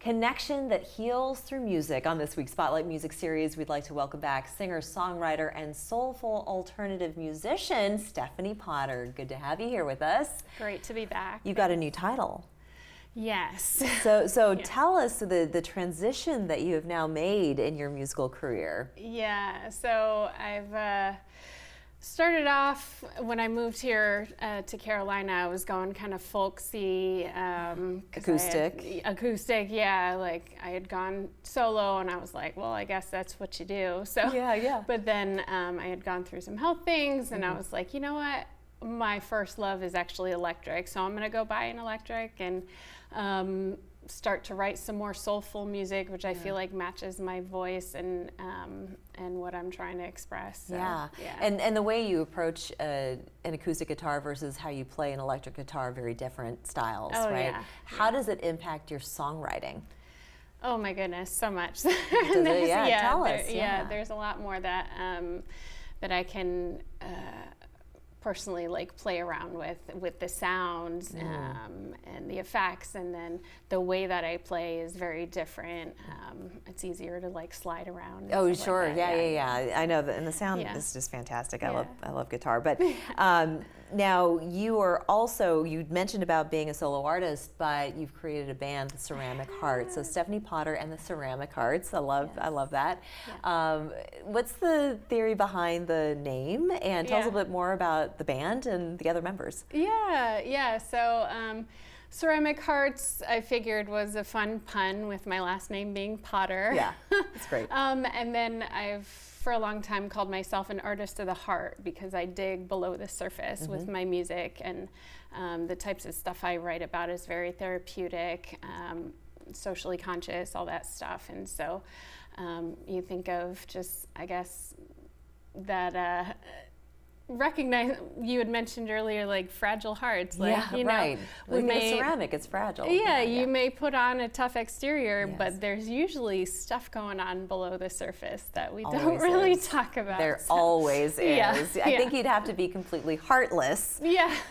Connection that heals through music. On this week's Spotlight Music Series, we'd like to welcome back singer, songwriter, and soulful alternative musician, Stefanie Potter. Good to have you here with us. Great to be back. You've got a new title. Yes. So tell us the transition that you have now made in your musical career. Yeah, so I've started off when I moved here to Carolina. I was going kind of folksy, acoustic. Yeah, like I had gone solo, and I was like, well, I guess that's what you do. So yeah. But then I had gone through some health things, and I was like, you know what? My first love is actually electric, so I'm gonna go buy an electric and start to write some more soulful music, which I feel like matches my voice and what I'm trying to express. So, yeah. And the way you approach an acoustic guitar versus how you play an electric guitar, very different styles, right? Yeah. How does it impact your songwriting? Oh my goodness, so much. Tell us. There's a lot more that that I can personally like play around with the sounds and the effects, and then the way that I play is very different. It's easier to like slide around. Oh sure, like yeah. I know that, and the sound is just fantastic. I love guitar, but now you mentioned about being a solo artist, but you've created a band, the Ceramic Hearts. So Stefanie Potter and the Ceramic Hearts. I love that. Yeah. What's the theory behind the name? And tell us a little bit more about the band and the other members. Yeah. So Ceramic Hearts, I figured, was a fun pun with my last name being Potter. Yeah, that's great. And then I've for a long time called myself an artist of the heart, because I dig below the surface with my music, and the types of stuff I write about is very therapeutic, socially conscious, all that stuff. And so you think of just, I guess, that recognize, you had mentioned earlier, like fragile hearts, like, right. Ceramic, it's fragile. You may put on a tough exterior, but there's usually stuff going on below the surface that we don't really talk about. There always is. I think you'd have to be completely heartless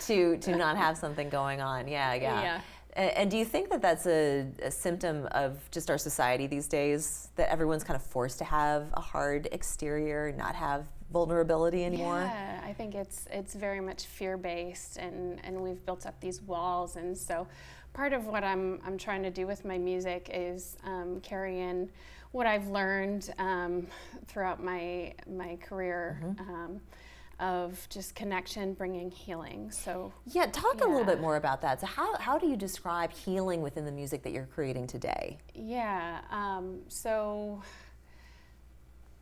to not have something going on. Yeah. And do you think that that's a symptom of just our society these days, that everyone's kind of forced to have a hard exterior, not have vulnerability anymore? Yeah, I think it's very much fear-based, and we've built up these walls. And so part of what I'm trying to do with my music is carry in what I've learned throughout my career. Of just connection, bringing healing. So talk a little bit more about that. So how do you describe healing within the music that you're creating today? So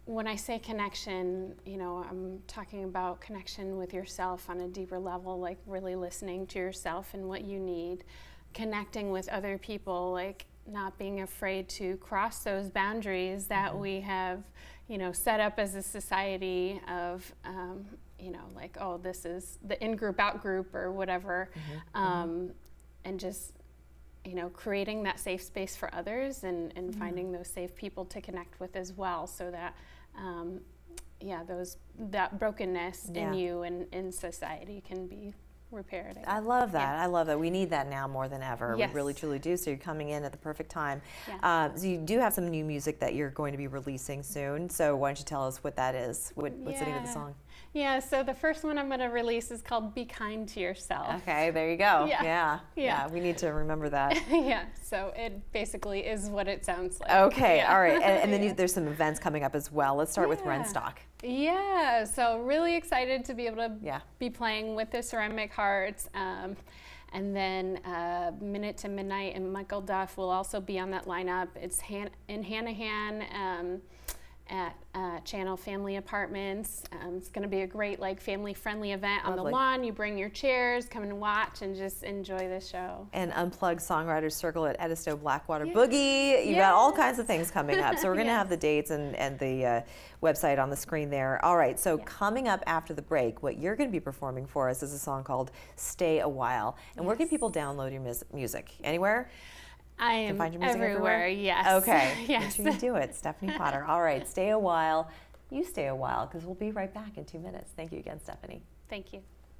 when I say connection, I'm talking about connection with yourself on a deeper level, like really listening to yourself and what you need, connecting with other people, like not being afraid to cross those boundaries that we have, set up as a society of, like, oh, this is the in-group, out-group, or whatever, and just, creating that safe space for others, and finding those safe people to connect with as well, so that, that brokenness in you and in society can be repaired. I love that. I love that. We need that now more than ever. Yes. We really, truly do. So you're coming in at the perfect time. Yeah. So you do have some new music that you're going to be releasing soon. So why don't you tell us what that is? What's the name of the song? Yeah, so the first one I'm going to release is called Be Kind to Yourself. Okay, there you go. Yeah, we need to remember that. So it basically is what it sounds like. Okay, all right. And then there's some events coming up as well. Let's start with Renstock. Yeah, so really excited to be able to be playing with the Ceramic Hearts. And then Minute to Midnight and Michael Duff will also be on that lineup. It's in Hanahan at Channel Family Apartments. It's going to be a great, like, family-friendly event on the lawn. You bring your chairs, come and watch, and just enjoy the show. And Unplugged Songwriters Circle at Edisto Blackwater Boogie. You've got all kinds of things coming up. So we're going to have the dates and the website on the screen there. All right, so coming up after the break, what you're going to be performing for us is a song called Stay a While. And where can people download your music? Anywhere? I am everywhere, yes. Okay, yes. Make sure you do it, Stefanie Potter. All right, stay a while. You stay a while, because we'll be right back in 2 minutes. Thank you again, Stefanie. Thank you.